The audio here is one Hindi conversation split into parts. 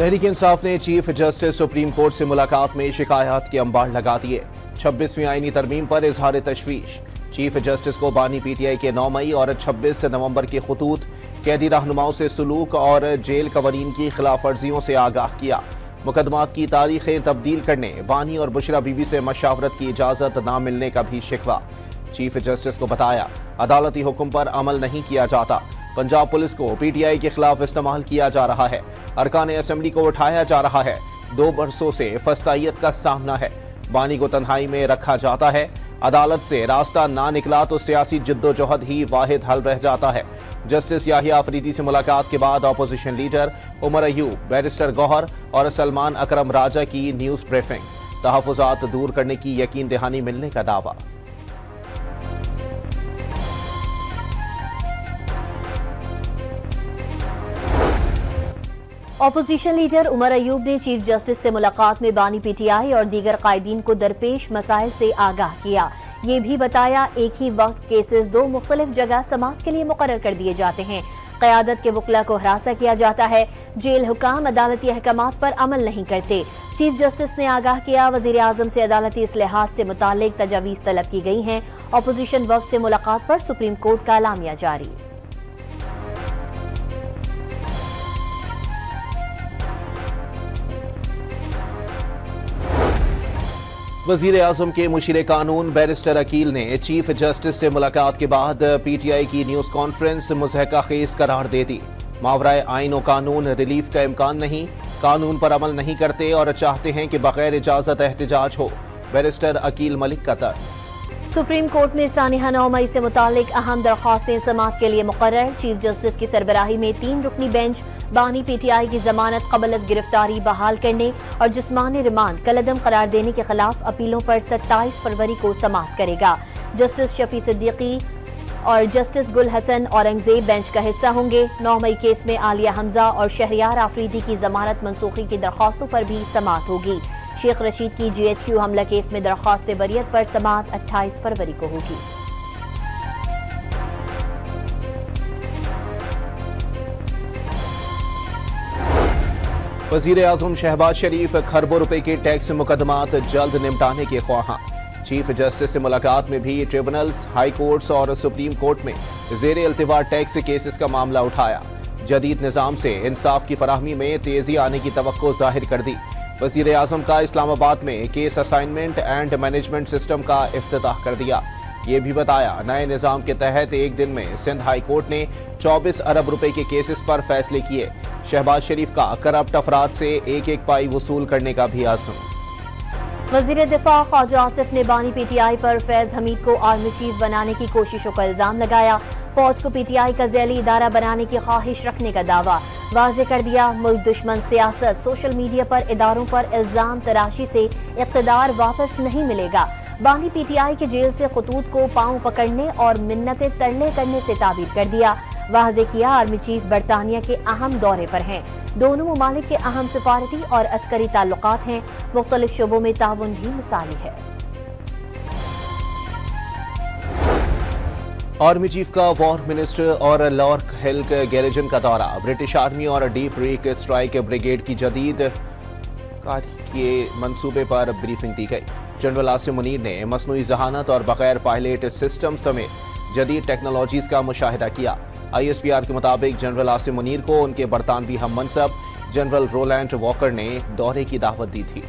तहरीक इंसाफ ने चीफ जस्टिस सुप्रीम कोर्ट से मुलाकात में शिकायत के अंबार लगा दिए। 26वीं आईनी तरमीम पर इजहार तशवीश। चीफ जस्टिस को बानी पीटीआई के 9 मई और 26 नवंबर के खतूत कैदी रहनुमाओं से सलूक और जेल कवानीन की खिलाफ वर्जियों से आगाह किया। मुकदमात की तारीखें तब्दील करने, बानी और बुशरा बीबी से मशावरत की इजाजत न मिलने का भी शिकवा। चीफ जस्टिस को बताया अदालती हुक्म पर अमल नहीं किया जाता। पंजाब पुलिस को पीटीआई के खिलाफ इस्तेमाल किया जा रहा है। अरकान असेंबली को उठाया जा रहा है। 2 बरसों से फस्तायत का सामना है। बानी को तन्हाई में रखा जाता है। अदालत से रास्ता ना निकला तो सियासी जिद्दोजहद ही वाहिद हल रह जाता है। जस्टिस याहिया अफरीदी से मुलाकात के बाद opposition leader Omar Ayub, barrister Gohar और सलमान अकरम राजा की न्यूज ब्रीफिंग। तहफ़्फ़ुज़ात दूर करने की यकीन दहानी मिलने का दावा। अपोजिशन लीडर उमर अयूब ने चीफ जस्टिस से मुलाकात में बानी पीटीआई और दीगर कायदीन को दरपेश मसाइल से आगाह किया। ये भी बताया एक ही वक्त केसेस 2 मुख्तलिफ जगह समाअत के लिए मुकर्रर कर दिए जाते हैं। क़यादत के वकला को हरासा किया जाता है। जेल हुकाम अदालती अहकामात पर अमल नहीं करते। चीफ जस्टिस ने आगाह किया वज़ीर आज़म से अदालती इस्लाहात से मुताल्लिक तजावीज़ तलब की गई हैं। अपोजिशन वफ़द से मुलाकात पर सुप्रीम कोर्ट का एलामिया जारी। वज़ीर आज़म के मुशीर कानून बैरिस्टर अकील ने चीफ जस्टिस से मुलाकात के बाद पीटीआई की न्यूज़ कॉन्फ्रेंस मुज़हका खेज करार दे दी। मावराए आइन और कानून रिलीफ का इम्कान नहीं, कानून पर अमल नहीं करते और चाहते हैं कि बगैर इजाज़त एहतजाज हो। बैरिस्टर अकील मलिक का तर्क। सुप्रीम कोर्ट में सानिहा 9 मई से मुतालिक अहम दरख्वास्तें समाअत के लिए मुकर्रर। चीफ जस्टिस की सरबराही में 3 रुकनी बेंच बानी पीटीआई की जमानत कबल अज गिरफ्तारी बहाल करने और जिस्मानी रिमांड कलअदम करार देने के खिलाफ अपीलों पर 27 फरवरी को समाअत करेगा। जस्टिस शफी सिद्दीकी और जस्टिस गुल हसन औरंगजेब बेंच का हिस्सा होंगे। 9 मई केस में आलिया हमजा और शहरियार आफरीदी की जमानत मनसूखी की दरख्वास्तों पर भी समाअत होगी। शेख रशीद की GHQ हमला केस में दरख्वास्त बरियत पर समाअत 28 फरवरी को होगी। वज़ीर आज़म शहबाज शरीफ खरबों रुपए के टैक्स मुकदमात जल्द निपटाने के ख्वाहां। चीफ जस्टिस से मुलाकात में भी ट्रिब्यूनल्स, हाई कोर्ट्स और सुप्रीम कोर्ट में ज़ेरे इल्तिवा टैक्स केसेस का मामला उठाया। जदीद निज़ाम से इंसाफ की फराहमी में तेजी आने की तवक्को जाहिर कर दी। वज़ीर आज़म का इस्लामाबाद में case assignment and management system का इफ्तिताह कर दिया। ये भी बताया नए निज़ाम के तहत एक दिन में सिंध हाई कोर्ट ने 24 अरब रुपए के केसेस पर फैसले किए। शहबाज शरीफ का करप्ट अफराद से 1-1 पाई वसूल करने का भी आज़म। वज़ीर दिफा ख्वाजा आसिफ ने बानी पीटीआई पर फैज हमीद को आर्मी चीफ बनाने की कोशिशों का इल्जाम लगाया। फौज को पीटीआई का ज़ैली इदारा बनाने की ख्वाहिश रखने का दावा वाज़े कर दिया। मुल्क दुश्मन सियासत, सोशल मीडिया पर इदारों पर इल्जाम तराशी से इक़्तिदार वापस नहीं मिलेगा। बानी पीटीआई के जेल से खतूत को पांव पकड़ने और मिन्नतें तरले करने से ताबीर कर दिया। वाज़े किया आर्मी चीफ बरतानिया के अहम दौरे पर हैं। दोनों ममालिक के अहम सिफारती और अस्करी ताल्लुकात हैं। मुख्तलिफ शोबों में ताउन भी मिसाली है। आर्मी चीफ का वॉर मिनिस्टर और लॉर्क हिल गैरिजन का दौरा। ब्रिटिश आर्मी और डीप रीक स्ट्राइक ब्रिगेड की जदीद के मंसूबे पर ब्रीफिंग दी गई। जनरल आसिम मुनीर ने मसनूई जहानत और बगैर पायलट सिस्टम समेत जदीद टेक्नोलॉजीज का मुशाहिदा किया। ISPR के मुताबिक जनरल आसिम मुनीर को उनके बरतानवी हम मनसब जनरल रोलैंड वॉकर ने दौरे की दावत दी थी।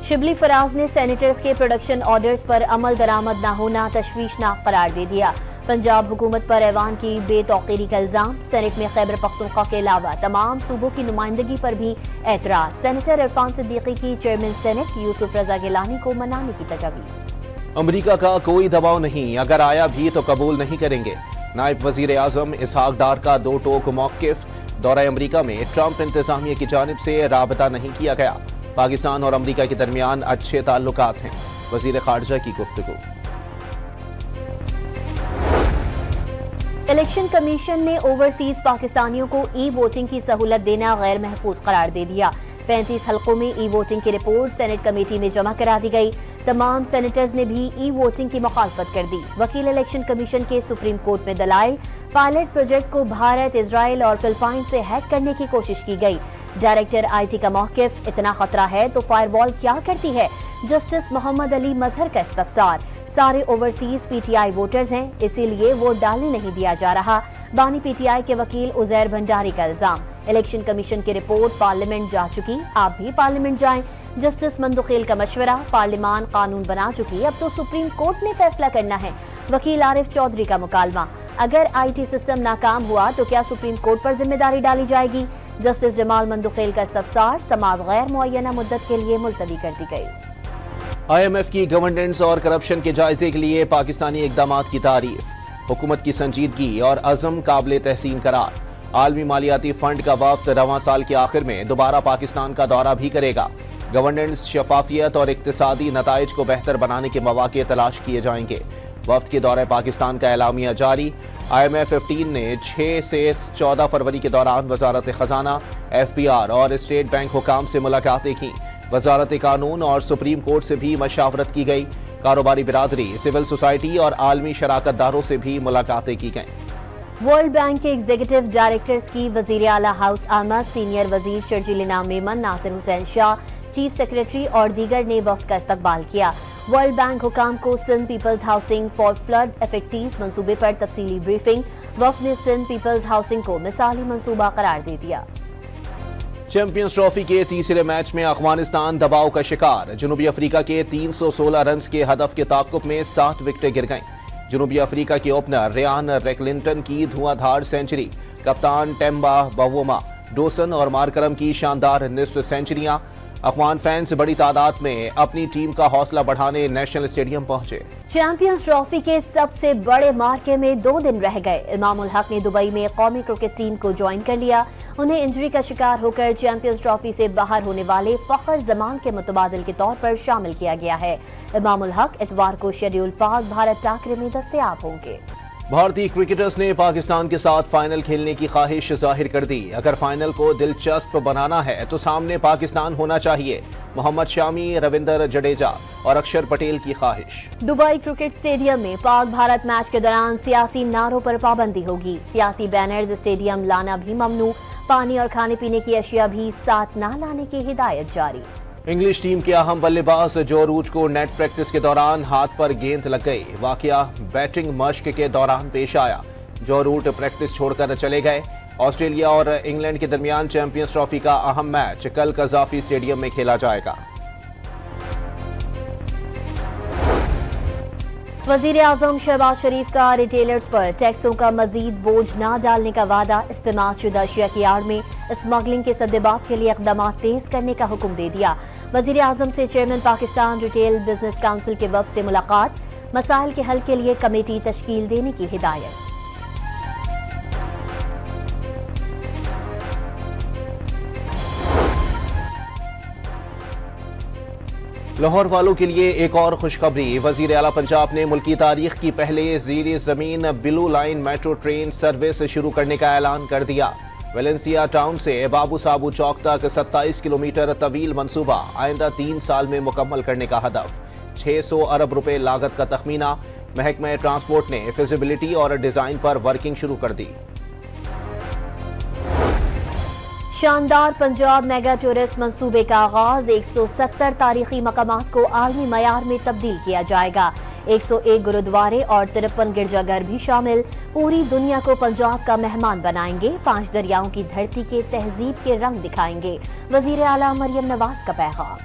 शिबली फराज ने सेनेटर्स के प्रोडक्शन ऑर्डर्स पर अमल दरामद न होना तशवीशनाक करार दे दिया। पंजाब हुकूमत पर ऐवान की बेतौकीरी का इल्जाम। सेनेट में खैबर पख्तूनख्वा के अलावा तमाम सूबों की नुमाइंदगी पर भी एतराज। सेनेटर इरफान सिद्दीकी की चेयरमैन सेनेट यूसुफ रजा गिलानी को मनाने की तजवीज़। अमरीका का कोई दबाव नहीं, अगर आया भी तो कबूल नहीं करेंगे। नायब वजीर आजम इसहाक डार का 2 टोक मौक़िफ़। दौरा अमरीका में ट्रंप इंतजामिया की जानिब से राबता नहीं किया गया। पाकिस्तान और अमरीका के दरमियान अच्छे ताल्लुकात हैं। वजीर खारजा की गुफ्तगू। इलेक्शन कमीशन ने ओवरसीज पाकिस्तानियों को ई वोटिंग की सहूलत देना गैर महफूज करार दे दिया। 35 हलकों में ई वोटिंग की रिपोर्ट सेनेट कमेटी में जमा करा दी गई। तमाम सेनेटर्स ने भी ई वोटिंग की मुखालफत कर दी। वकील इलेक्शन कमीशन के सुप्रीम कोर्ट में दलाइल, पायलट प्रोजेक्ट को भारत, इजराइल और फिलिपाइन से हैक करने की कोशिश की गई। डायरेक्टर IT का मौकिफ, इतना खतरा है तो फायरवॉल क्या करती है? जस्टिस मोहम्मद अली मजहर का इस्तफसार, सारे ओवरसीज PTI वोटर्स हैं, इसीलिए वोट डालने नहीं दिया जा रहा। बानी PTI के वकील उजैर भंडारी का इल्जाम। इलेक्शन कमीशन की रिपोर्ट पार्लियामेंट जा चुकी, आप भी पार्लियामेंट जाएं। जस्टिस मंदुखेल का मशवरा, पार्लियामान कानून बना चुकी, अब तो सुप्रीम कोर्ट ने फैसला करना है। वकील आरिफ चौधरी का मुकालमा, अगर IT सिस्टम नाकाम हुआ तो क्या सुप्रीम कोर्ट पर जिम्मेदारी डाली जाएगी? जस्टिस जमाल मंदुखेल का इस्तफसार, समाअत गैर मुअय्यना मुद्दत के लिए मुलतवी कर दी गई। IMF की गवर्नेंस और करप्शन के जायजे के लिए पाकिस्तानी इकदामात की तारीफ, हुकूमत की संजीदगी और अज़म काबिल तहसीन करार। आलमी मालियाती फंड का वफ्द रवां साल के आखिर में दोबारा पाकिस्तान का दौरा भी करेगा। गवर्नेंस, शफाफियत और इक्तिसादी नताइज को बेहतर बनाने के मौके तलाश किए जाएंगे। वफ्द के दौरे पाकिस्तान का एलामिया जारी। IMF 15 ने 6 से 14 फरवरी के दौरान वजारत खजाना, FPR और स्टेट बैंक हुकाम से मुलाकातें की। वजारत कानून और सुप्रीम कोर्ट से भी मशावरत की गई। कारोबारी बिरादरी, सिविल सोसाइटी और आलमी शराकतदारों से भी मुलाकातें की गईं। वर्ल्ड बैंक के एग्जीक्यूटिव डायरेक्टर्स की वजीर आला हाउस आमद, सीनियर वजीर शर्जील इनाम मेमन, नासिर हुसैन शाह, चीफ सेक्रेटरी और दीगर ने वफ्द का इस्तकबाल किया। वर्ल्ड बैंक हुकाम को Sindh people's housing for flood affectees मंसूबे पर तफसीली ब्रीफिंग। वफ्द ने सिंध पीपल्स हाउसिंग को मिसाली मंसूबा करार दे दिया। चैंपियंस ट्रॉफी के तीसरे मैच में अफगानिस्तान दबाव का शिकार। जनूबी अफ्रीका के 316 रन के हदफ के ताक़ुब में 7 विकेटें गिर गईं। जनूबी अफ्रीका के ओपनर रियान रैकलिंटन की धुआंधार सेंचुरी, कप्तान टेम्बा बावोमा, डोसन और मार्करम की शानदार निस्फ सेंचुरियां। अफगान फैंस बड़ी तादाद में अपनी टीम का हौसला बढ़ाने नेशनल स्टेडियम पहुंचे। चैंपियंस ट्रॉफी के सबसे बड़े मार्के में 2 दिन रह गए। इमामुल हक ने दुबई में कौमी क्रिकेट टीम को ज्वाइन कर लिया। उन्हें इंजरी का शिकार होकर चैंपियंस ट्रॉफी से बाहर होने वाले फखर जमान के मुतबादिल के तौर पर शामिल किया गया है। इमामुल हक इतवार को शेड्यूल पाक भारत टाकरे में दस्तयाब होंगे। भारतीय क्रिकेटर्स ने पाकिस्तान के साथ फाइनल खेलने की ख्वाहिश जाहिर कर दी। अगर फाइनल को दिलचस्प बनाना है तो सामने पाकिस्तान होना चाहिए। मोहम्मद शामी, रविंदर जडेजा और अक्षर पटेल की ख्वाहिश। दुबई क्रिकेट स्टेडियम में पाक भारत मैच के दौरान सियासी नारों पर पाबंदी होगी। सियासी बैनर्स स्टेडियम लाना भी ममनू। पानी और खाने पीने की अशिया भी साथ न लाने की हिदायत जारी। इंग्लिश टीम के अहम बल्लेबाज जो रूट को नेट प्रैक्टिस के दौरान हाथ पर गेंद लग गई। वाकया बैटिंग मश्क के दौरान पेश आया। जो रूट प्रैक्टिस छोड़कर चले गए। ऑस्ट्रेलिया और इंग्लैंड के दरमियान चैंपियंस ट्रॉफी का अहम मैच कल कजाफी स्टेडियम में खेला जाएगा। वजीर आजम शहबाज शरीफ का रिटेलर्स पर टैक्सों का मजीद बोझ न डालने का वादा। इस्तेमाल शुदा अशिया की आड़ में स्मगलिंग के सद्देबाब के लिए इक़दाम तेज करने का हुक्म दे दिया। वजीर आजम से chairman Pakistan retail business council के वफ़द से मुलाकात। मसाइल के हल के लिए कमेटी तश्कील देने की हिदायत। लाहौर वालों के लिए एक और खुशखबरी। वजीर आला पंजाब ने मुल्की तारीख की पहले ज़ीर ज़मीन blue line metro train service शुरू करने का ऐलान कर दिया। वेलेंसिया टाउन से बाबू साबू चौक तक 27 किलोमीटर तवील मंसूबा आइंदा 3 साल में मुकम्मल करने का हदफ। 600 अरब रुपए लागत का तखमीना। महकमा ट्रांसपोर्ट ने फिजिबिलिटी और डिजाइन पर वर्किंग शुरू कर दी। शानदार पंजाब मेगा टूरिस्ट मंसूबे का आगाज। 170 तारीखी मकामात को आलमी मयार में तब्दील किया जाएगा। 101 गुरुद्वारे और 53 गिरजाघर भी शामिल। पूरी दुनिया को पंजाब का मेहमान बनाएंगे। 5 दरियाओं की धरती के तहजीब के रंग दिखाएंगे। वजीर आला मरियम नवाज का पैगाम।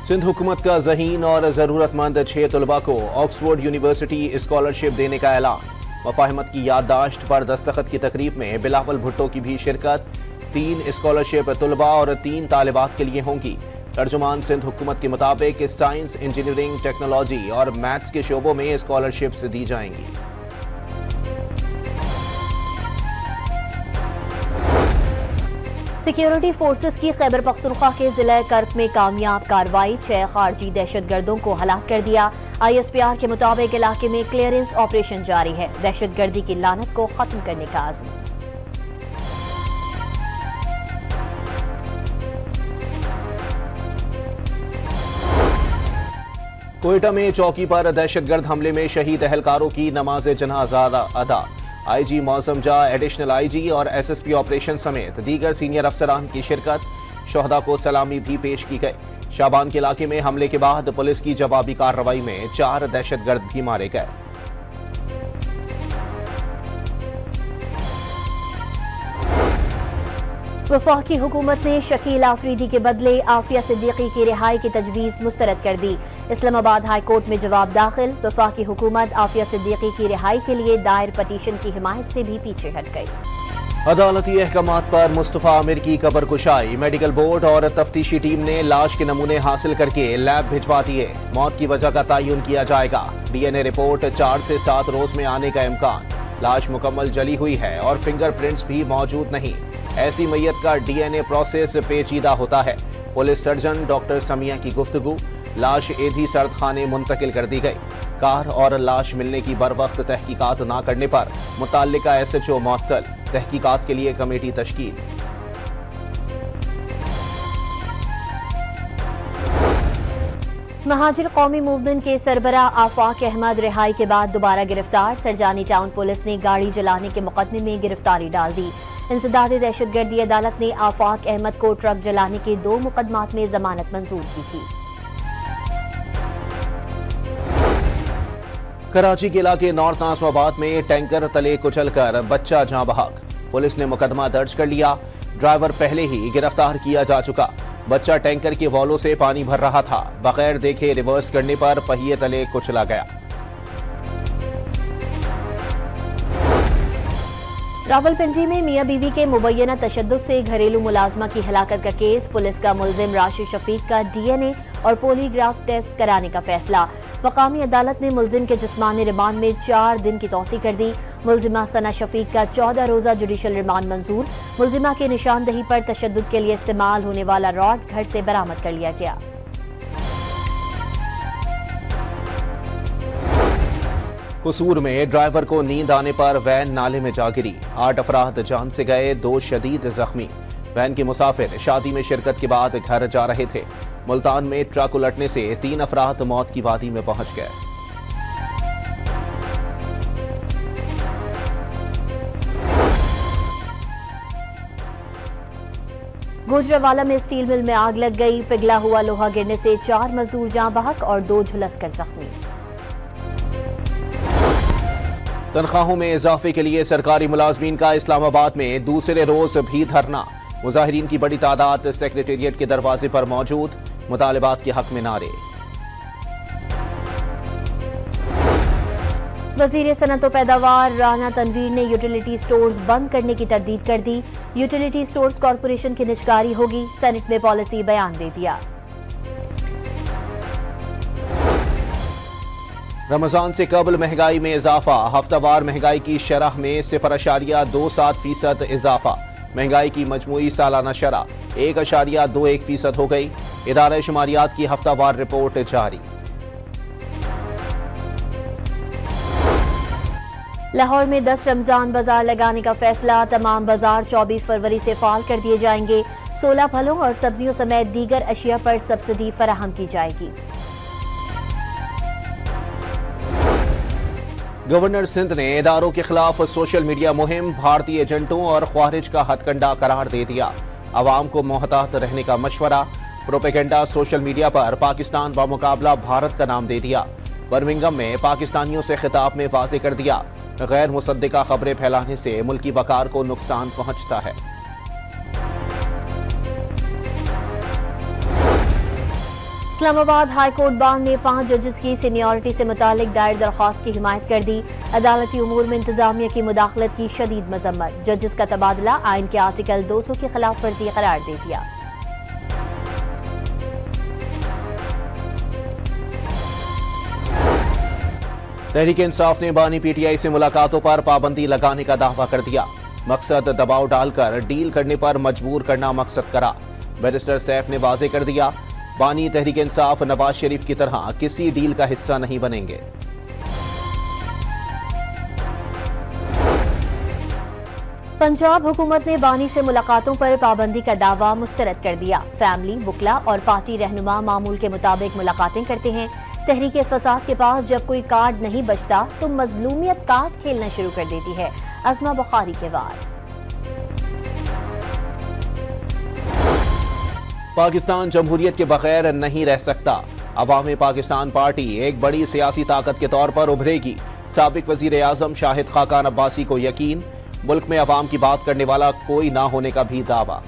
सिंध हुकूमत का ज़हीन और ज़रूरतमंद 6 तलबा को ऑक्सफोर्ड यूनिवर्सिटी स्कॉलरशिप देने का ऐलान। मफाहिमत की याददाश्त पर दस्तखत की तकरीब में बिलावल भुट्टो की भी शिरकत। 3 स्कॉलरशिप तलबा और 3 तालिबात के लिए होंगी। तर्जुमान सिंध हुकूमत के मुताबिक साइंस, इंजीनियरिंग, टेक्नोलॉजी और मैथ्स के शोबों में स्कॉलरशिप्स दी जाएंगी। सिक्योरिटी फोर्सेस की खैबर पख्तूनख्वा के जिला कर्क में कामयाब कार्रवाई। 6 खारजी दहशतगर्दों को हलाक कर दिया। ISPR के मुताबिक इलाके में क्लियरेंस ऑपरेशन जारी है। दहशतगर्दी की लानत को खत्म करने का आज़म। कोयटा में चौकी पर दहशतगर्द हमले में शहीद एहलकारों की नमाज जनाजा अदा। आईजी मौसम जा, एडिशनल आईजी और एसएसपी ऑपरेशन समेत दीगर सीनियर अफसरान की शिरकत। शोहदा को सलामी भी पेश की गई। शाबान के इलाके में हमले के बाद पुलिस की जवाबी कार्रवाई में 4 दहशतगर्द भी मारे गए। वफाकी हुकूमत ने शकील आफरीदी के बदले आफिया सिद्दीकी की रिहाई की तजवीज़ मुस्तरद कर दी। इस्लामाबाद हाई कोर्ट में जवाब दाखिल। वफाकी हुकूमत आफिया सिद्दीकी की रिहाई के लिए दायर पटीशन की हिमायत से भी पीछे हट गई। अदालती अहकामात पर मुस्तफा आमिर की कबर कुशाई। मेडिकल बोर्ड और तफ्तीशी टीम ने लाश के नमूने हासिल करके लैब भिजवा दिए। मौत की वजह का तयन किया जाएगा। डीएनए रिपोर्ट 4 से 7 रोज में आने का इम्कान। लाश मुकम्मल जली हुई है और फिंगरप्रिंट्स भी मौजूद नहीं। ऐसी मैयत का डीएनए प्रोसेस पेचीदा होता है। पुलिस सर्जन डॉक्टर समिया की गुफ्तगू। लाश एधी सर्द खाने मुंतकिल कर दी गई। कार और लाश मिलने की बरवक्त तहकीकात न करने पर मुताल्लिका एसएचओ मुअत्तल। तहकीकात के लिए कमेटी तश्कील। महाजिर कौमी मूवमेंट के सरबरा आफाक अहमद रिहाई के बाद दोबारा गिरफ्तार। सरजानी टाउन पुलिस ने गाड़ी जलाने के मुकदमे में गिरफ्तारी डाल दी। इंसदाद दहशतगर्दी अदालत ने आफाक अहमद को ट्रक जलाने के 2 मुकदमात में जमानत मंजूर की थी। कराची के इलाके नॉर्थ नाज़िमाबाद में टैंकर तले कुचलकर बच्चा जाँ बहक। पुलिस ने मुकदमा दर्ज कर लिया। ड्राइवर पहले ही गिरफ्तार किया जा चुका। बच्चा टैंकर के वॉलों से पानी भर रहा था। बगैर देखे रिवर्स करने पर पहिए तले कुचला गया। रावलपिंडी में मियां बीवी के मुबैना तशद्दुद से घरेलू मुलाजमा की हलाकत का केस। पुलिस का मुलजिम राशिद शफीक का डीएनए और पॉलीग्राफ टेस्ट कराने का फैसला। मकामी अदालत ने मुलजिम के जिस्मानी रिमांड में 4 दिन की तौसी कर दी। मुलजिमा सना शफीक का 14 रोजा जुडिशल रिमांड मंजूर। मुलजिमा की निशानदही पर तशद्दुद के लिए इस्तेमाल होने वाला रॉड घर से बरामद कर लिया गया। कसूर में ड्राइवर को नींद आने पर वैन नाले में जा गिरी। 8 अफराद जान से गए, 2 शदीद जख्मी। वैन के मुसाफिर शादी में शिरकत के बाद घर जा रहे थे। मुल्तान में ट्रक उलटने से 3 अफराद मौत की वादी में पहुंच गए। गुजरावाला में स्टील मिल में आग लग गई। पिघला हुआ लोहा गिरने से 4 मजदूर जाँ बहक और 2 झुलसकर जख्मी। तनख्वाहों में इजाफे के लिए सरकारी मुलाजमीन का इस्लामाबाद में दूसरे रोज भी धरना। मुजाहिरीन की बड़ी तादाद सेक्रेटेरिएट के दरवाजे पर मौजूद। मुतालिबात के हक में नारे। वजीर सनअत व पैदावार राना तनवीर ने यूटिलिटी स्टोर्स बंद करने की तरदीद कर दी। यूटिलिटी स्टोर्स कॉरपोरेशन की निजकारी होगी। सेनेट में पॉलिसी बयान दे दिया। रमजान से कबल महंगाई में इजाफा। हफ्तावार महंगाई की शरह में 0.27% इजाफा। महंगाई की मजमूई सालाना शरह 1.21% हो गई। इदारा शुमारियात की हफ्तावार रिपोर्ट जारी। लाहौर में 10 रमजान बाजार लगाने का फैसला। तमाम बाजार 24 फरवरी से फाल कर दिए जाएंगे। 16 फलों और सब्जियों समेत दीगर अशिया पर सब्सिडी फराहम की जाएगी। गवर्नर सिंध ने इदारों के खिलाफ सोशल मीडिया मुहिम भारतीय एजेंटों और ख्वारिज का हथकंडा करार दे दिया। अवाम को मोहतात रहने का मशवरा। प्रोपेगेंडा सोशल मीडिया पर पाकिस्तान बामुकाबला भारत का नाम दे दिया। बर्मिंघम में पाकिस्तानियों से खिताब में वाज़ेह कर दिया, गैर मुसद्दिका खबरें फैलाने से मुल्की वकार को नुकसान पहुंचता है। इस्लामाबाद हाई कोर्ट बांग ने 5 जजेस की सीनियरिटी से मुतालिक दायर दरख्वास्त की हिमायत कर दी। अदालती उमूर में इंतजामिया की मुदाखलत की शदीद मजम्मत। जजेस का तबादला आइन के आर्टिकल 200 की खिलाफ वर्जी करार दे दिया। तहरीक इंसाफ ने बानी पीटीआई से मुलाकातों पर पाबंदी लगाने का दावा कर दिया। मकसद दबाव डालकर डील करने पर मजबूर करना मकसद करा। बैरिस्टर सैफ ने वाज़ेह कर दिया, बानी तहरीक इंसाफ नवाज शरीफ की तरह किसी डील का हिस्सा नहीं बनेंगे। पंजाब हुकूमत ने बानी से मुलाकातों पर पाबंदी का दावा मुस्तरद कर दिया। फैमिली, वकला और पार्टी रहनुमा मामूल के मुताबिक मुलाकातें करते हैं। तहरीके फसाद के पास जब कोई कार्ड नहीं बचता तो मजलूमियत कार्ड खेलना शुरू कर देती है। अज़मा बुखारी के वार। पाकिस्तान जमहूरियत के बगैर नहीं रह सकता। अवाम पाकिस्तान पार्टी एक बड़ी सियासी ताकत के तौर पर उभरेगी। साबिक वजीर आजम शाहिद खाकान अब्बासी को यकीन, मुल्क में अवाम की बात करने वाला कोई ना होने का भी दावा।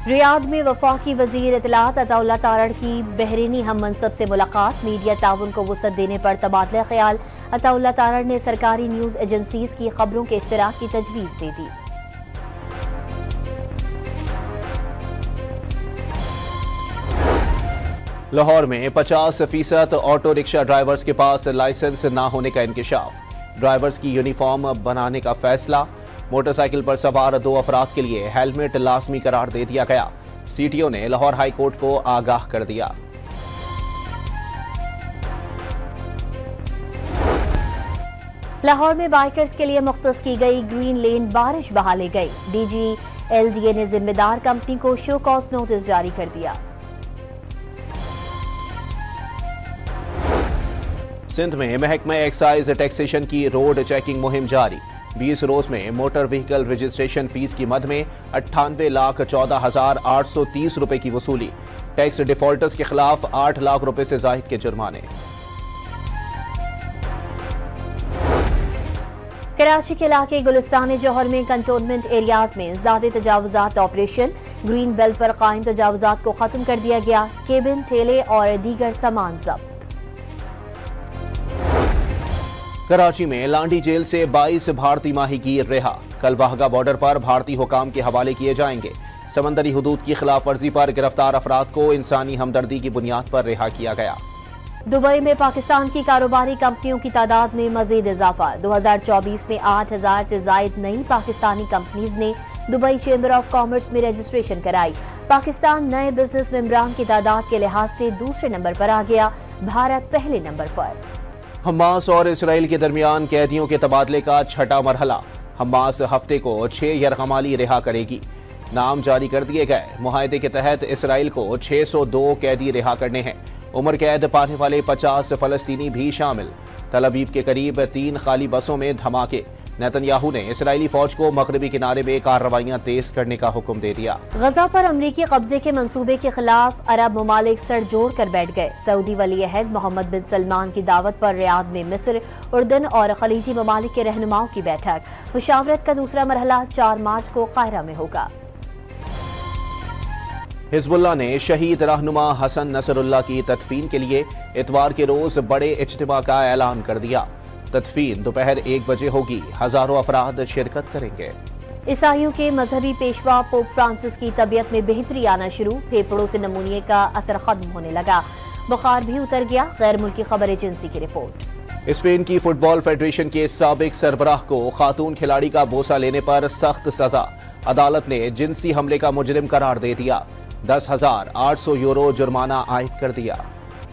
रियाद में वफाकी वजीर इत्तलात अताउल्लाह तारड़ की बहरीनी हम मनसब से मुलाकात, मीडिया ताउन को वुसअत देने पर तबादला ख्याल। अताउल्लाह तारड़ ने सरकारी न्यूज एजेंसीज की खबरों के इश्तिराक की तजवीज़ दे दी। लाहौर में 50% ऑटो रिक्शा ड्राइवर्स के पास लाइसेंस न होने का इंकिशाफ। ड्राइवर्स की यूनिफॉर्म बनाने का फैसला। मोटरसाइकिल पर सवार 2 अफराद के लिए हेलमेट लाजमी करार दे दिया गया। सीटीओ ने लाहौर हाई कोर्ट को आगाह कर दिया। लाहौर में बाइकर्स के लिए मुख्तस की गई ग्रीन लेन बारिश बहा ले गई। डीजी एलडीए ने जिम्मेदार कंपनी को शो कॉज नोटिस जारी कर दिया। सिंध में महकमा एक्साइज टैक्सेशन की रोड चेकिंग मुहिम जारी। 20 रोज में मोटर व्हीकल रजिस्ट्रेशन फीस की मद में 98,14,830 रुपए की वसूली। टैक्स डिफॉल्टर्स के खिलाफ 8 लाख रुपए से जायद के जुर्माने। कराची के इलाके गुलिस्तान जौहर में कंटोनमेंट एरियाज में ज़्यादा तजावुजात ऑपरेशन। ग्रीन बेल्ट पर कायम तजावुजात को खत्म कर दिया गया। केबिन, ठेले और दीगर सामान जब्त। कराची में लांडी जेल से 22 भारतीय माहीगीर रिहा। कल वाहगा बॉर्डर पर भारतीय हुकाम के हवाले किए जाएंगे। समंदरी हुदूद की खिलाफ वर्जी पर गिरफ्तार अफराद को इंसानी हमदर्दी की बुनियाद पर रिहा किया गया। दुबई में पाकिस्तान की कारोबारी कंपनियों की तादाद में मजीद इजाफा। 2024 में 8,000 से जायद नई पाकिस्तानी कंपनीज ने दुबई चेंबर ऑफ कॉमर्स में रजिस्ट्रेशन कराई। पाकिस्तान नए बिजनेस मेंबरान की तादाद के लिहाज से दूसरे नंबर पर आ गया, भारत पहले नंबर पर। हमास और इसराइल के दरमियान कैदियों के तबादले का छठा मरहला। हमास हफ्ते को 6 यरगमाली रिहा करेगी। नाम जारी कर दिए गए। मुआहदे के तहत इसराइल को 602 कैदी रिहा करने हैं। उम्र कैद पाने वाले 50 फलस्तीनी भी शामिल। तल अवीव के करीब 3 खाली बसों में धमाके। नेतन्याहू ने इसराइली फौज को मगरबी किनारे में कार्रवाइयां तेज करने का हुक्म दे दिया। गजा पर अमरीकी कब्जे के मंसूबे के खिलाफ अरब ममालिक सर जोड़ कर बैठ गए। सऊदी वली अहद मोहम्मद बिन सलमान की दावत पर रियाद में मिस्र, उर्दन और खलीजी ममालिक के रहनुमाओं की बैठक। मुशावरत का दूसरा मरहला 4 मार्च को कायरा में होगा। हिजबुल्लाह ने शहीद रहनुमा हसन नसरुल्लाह की तदफीन के लिए इतवार के रोज बड़े इज्तिमा का ऐलान कर दिया। तदफीन दोपहर 1 बजे होगी। हजारों अफराद शिरकत करेंगे। ईसाइयों के मजहबी पेशवा पोप फ्रांसिस की तबीयत में बेहतरी आना शुरू। फेफड़ों से नमूनिया का असर खत्म होने लगा। बुखार भी उतर गया। गैर मुल्की खबर एजेंसी की रिपोर्ट। स्पेन की फुटबॉल फेडरेशन के साबिक सरबराह को खातून खिलाड़ी का बोसा लेने पर सख्त सजा। अदालत ने जिनसी हमले का मुजरिम करार दे दिया। 10,800 यूरो जुर्माना आयद कर दिया।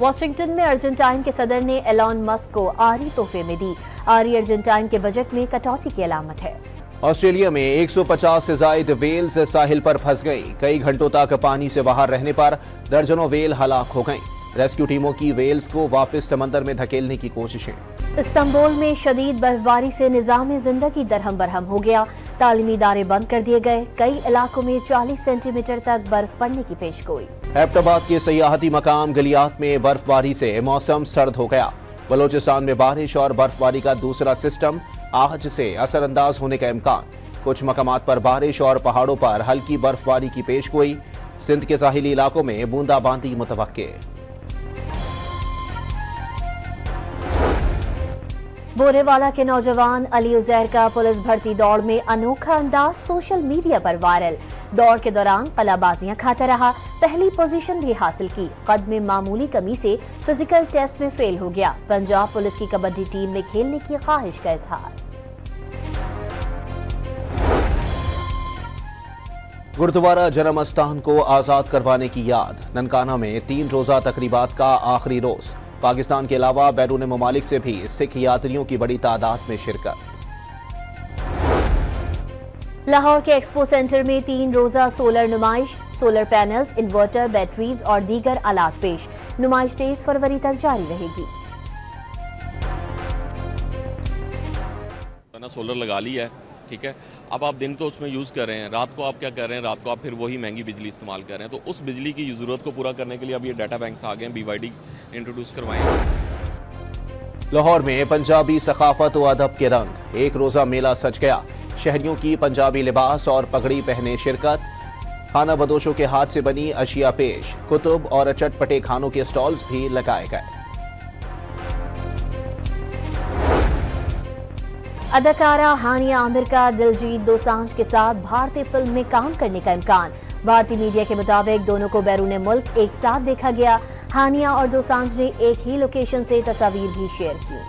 वाशिंगटन में अर्जेंटाइन के सदर ने एलॉन मस्क को आरी तोहफे में दी। आरी अर्जेंटाइन के बजट में कटौती की अलामत है। ऑस्ट्रेलिया में 150 से जायद वेल्स साहिल पर फंस गई। कई घंटों तक पानी से बाहर रहने पर दर्जनों वेल हलाक हो गईं। रेस्क्यू टीमों की वेल्स को वापस समंदर में धकेलने की कोशिशें। इस्तांबुल में शदीद बर्फबारी से निजाम जिंदगी दरहम बरहम हो गया। तालीमी इदारे बंद कर दिए गए। कई इलाकों में 40 सेंटीमीटर तक बर्फ पड़ने की पेशगोई। एबटाबाद के सयाहती मकाम गलियात में बर्फबारी से मौसम सर्द हो गया। बलोचिस्तान में बारिश और बर्फबारी का दूसरा सिस्टम आज से असरअंदाज होने का इम्कान। कुछ मकामात पर बारिश और पहाड़ों पर हल्की बर्फबारी की पेशगोई। सिंध के साहिली इलाकों में बूंदाबांदी मुतवक्के। बोरेवाला के नौजवान अली उजैर का पुलिस भर्ती दौड़ में अनोखा अंदाज सोशल मीडिया पर वायरल। दौड़ के दौरान कलाबाजियां खाता रहा। पहली पोजीशन भी हासिल की। कद में मामूली कमी से फिजिकल टेस्ट में फेल हो गया। पंजाब पुलिस की कबड्डी टीम में खेलने की ख्वाहिश का इजहार। गुरुद्वारा जन्म स्थान को आजाद करवाने की याद। ननकाना में 3 रोजा तकरीबात का आखिरी रोज। पाकिस्तान के अलावा बैरून ममालिक से भी सिख यात्रियों की बड़ी तादाद में शिरकत। लाहौर के एक्सपो सेंटर में 3 रोजा सोलर नुमाइश, सोलर पैनल्स, इन्वर्टर, बैटरीज और दीगर आलात पेश। नुमाइश 23 फरवरी तक जारी रहेगी। सोलर लगा लिया है, ठीक है। अब आप दिन तो उसमें यूज़ कर रहे हैं, रात को आप क्या कर रहे हैं, रात को आप फिर वही महंगी बिजली इस्तेमाल कर रहे हैं। तो उस बिजली की ज़रूरत को पूरा करने के लिए अब ये डाटा बैंक्स आ गए हैं, BYD इंट्रोड्यूस करवाए हैं। लाहौर में पंजाबी सकाफत व अदब के रंग, एक रोज़ा मेला सज गया। शहरियों की पंजाबी लिबास और पगड़ी पहने शिरकत। खाना बदोशों के हाथ से बनी अशिया पेश, कुतुब और चटपटे खानों के स्टॉल्स भी लगाए गए। अदाकारा हानिया आमिर का दिलजीत दोसांझ के साथ भारतीय फिल्म में काम करने का इम्कान। भारतीय मीडिया के मुताबिक दोनों को बैरून मुल्क एक साथ देखा गया। हानिया और दोसांझ ने एक ही लोकेशन से तस्वीर भी शेयर की।